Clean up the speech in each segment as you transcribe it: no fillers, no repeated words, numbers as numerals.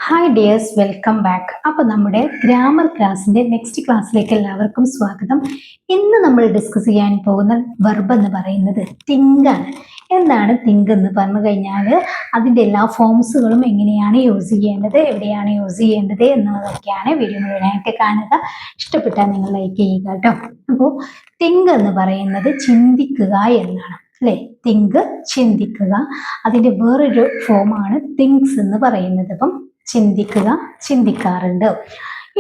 Hi dears, welcome back. അപ്പോൾ നമ്മുടെ grammar ക്ലാസ്സിൻ്റെ നെക്സ്റ്റ് ക്ലാസ്സിലേക്ക് എല്ലാവർക്കും സ്വാഗതം. ഇന്ന് നമ്മൾ ഡിസ്കസ് ചെയ്യാൻ പോകുന്ന വെർബ് എന്ന് പറയുന്നത് തിങ്ക് ആണ്. എന്താണ് തിങ്ക് എന്ന് പറഞ്ഞു കഴിഞ്ഞാൽ അതിൻ്റെ എല്ലാ ഫോംസുകളും എങ്ങനെയാണ് യൂസ് ചെയ്യേണ്ടത്, എവിടെയാണ് യൂസ് ചെയ്യേണ്ടത് എന്നതൊക്കെയാണ്. വീഡിയോ മുഴുവനായിട്ട് കാണുക. ഇഷ്ടപ്പെട്ടാൽ നിങ്ങൾ ലൈക്ക് ചെയ്യുക കേട്ടോ. അപ്പോൾ തിങ്ക് എന്ന് പറയുന്നത് ചിന്തിക്കുക എന്നാണ് അല്ലേ? തിങ്ക് ചിന്തിക്കുക. അതിൻ്റെ വേറൊരു ഫോമാണ് തിങ്സ് എന്ന് പറയുന്നത്. അപ്പം ചിന്തിക്കുക, ചിന്തിക്കാറുണ്ട്.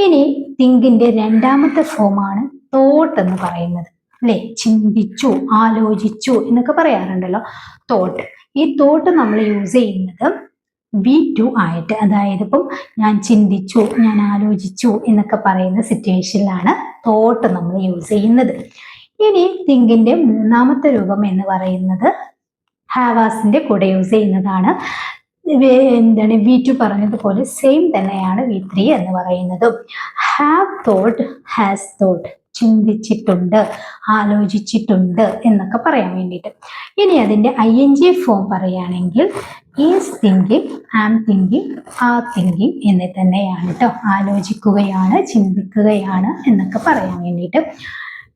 ഇനി തിങ്കിന്റെ രണ്ടാമത്തെ ഫോമാണ് തോട്ട് എന്ന് പറയുന്നത് അല്ലെ? ചിന്തിച്ചു, ആലോചിച്ചു എന്നൊക്കെ പറയാറുണ്ടല്ലോ തോട്ട്. ഈ തോട്ട് നമ്മൾ യൂസ് ചെയ്യുന്നത് V2 ആയിട്ട്, അതായത് ഇപ്പം ഞാൻ ചിന്തിച്ചു, ഞാൻ ആലോചിച്ചു എന്നൊക്കെ പറയുന്ന സിറ്റുവേഷനിലാണ് തോട്ട് നമ്മൾ യൂസ് ചെയ്യുന്നത്. ഇനി തിങ്കിന്റെ മൂന്നാമത്തെ രൂപം എന്ന് പറയുന്നത് ഹാവാസിന്റെ കൂടെ യൂസ് ചെയ്യുന്നതാണ്. എന്താണ് V2 പറഞ്ഞതുപോലെ സെയിം തന്നെയാണ് V3 എന്ന് പറയുന്നത്. ഹാവ് തോട്ട്, ഹാസ് തോട്ട്, ചിന്തിച്ചിട്ടുണ്ട്, ആലോചിച്ചിട്ടുണ്ട് എന്നൊക്കെ പറയാൻ വേണ്ടിയിട്ട്. ഇനി അതിൻ്റെ ING ഫോം പറയുകയാണെങ്കിൽ is thinking, am thinking, are thinking എന്ന് തന്നെയാണ് കേട്ടോ. ആലോചിക്കുകയാണ്, ചിന്തിക്കുകയാണ് എന്നൊക്കെ പറയാൻ വേണ്ടിയിട്ട്.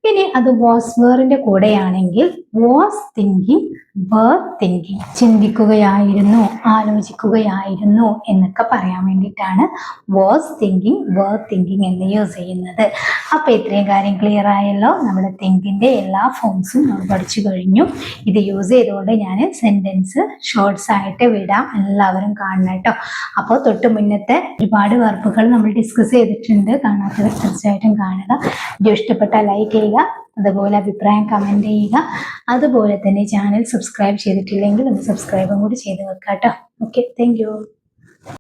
ഇനി അത് വാസ് വേറിന്റെ കൂടെയാണെങ്കിൽ വാസ് തിങ്കിങ്, വേർ തിങ്കിങ്, ചിന്തിക്കുകയായിരുന്നു, ആലോചിക്കുകയായിരുന്നു എന്നൊക്കെ പറയാൻ വേണ്ടിയിട്ടാണ് വാസ് തിങ്കിങ്, വേർ തിങ്കിങ് എന്ന് യൂസ് ചെയ്യുന്നത്. അപ്പോൾ ഇത്രയും കാര്യം ക്ലിയർ ആയല്ലോ. നമ്മുടെ തിങ്കിന്റെ എല്ലാ ഫോംസും നമ്മൾ പഠിച്ചു കഴിഞ്ഞു. ഇത് യൂസ് ചെയ്തുകൊണ്ട് ഞാൻ സെന്റൻസ് ഷോർട്സ് ആയിട്ട് വിടാം, എല്ലാവരും കാണണം കേട്ടോ. അപ്പോൾ തൊട്ട് മുന്നത്തെ ഒരുപാട് വെർബുകൾ നമ്മൾ ഡിസ്കസ് ചെയ്തിട്ടുണ്ട്. കാണാത്തവർ തീർച്ചയായിട്ടും കാണുക. വീഡിയോ ഇഷ്ടപ്പെട്ടാൽ ലൈക്ക് ചെയ്യുക, അതുപോലെ അഭിപ്രായം കമന്റ് ചെയ്യുക. അതുപോലെ തന്നെ ചാനൽ സബ്സ്ക്രൈബ് ചെയ്തിട്ടില്ലെങ്കിൽ ഒന്ന് സബ്സ്ക്രൈബും കൂടി ചെയ്ത് വെക്കാം കേട്ടോ. Okay, thank you.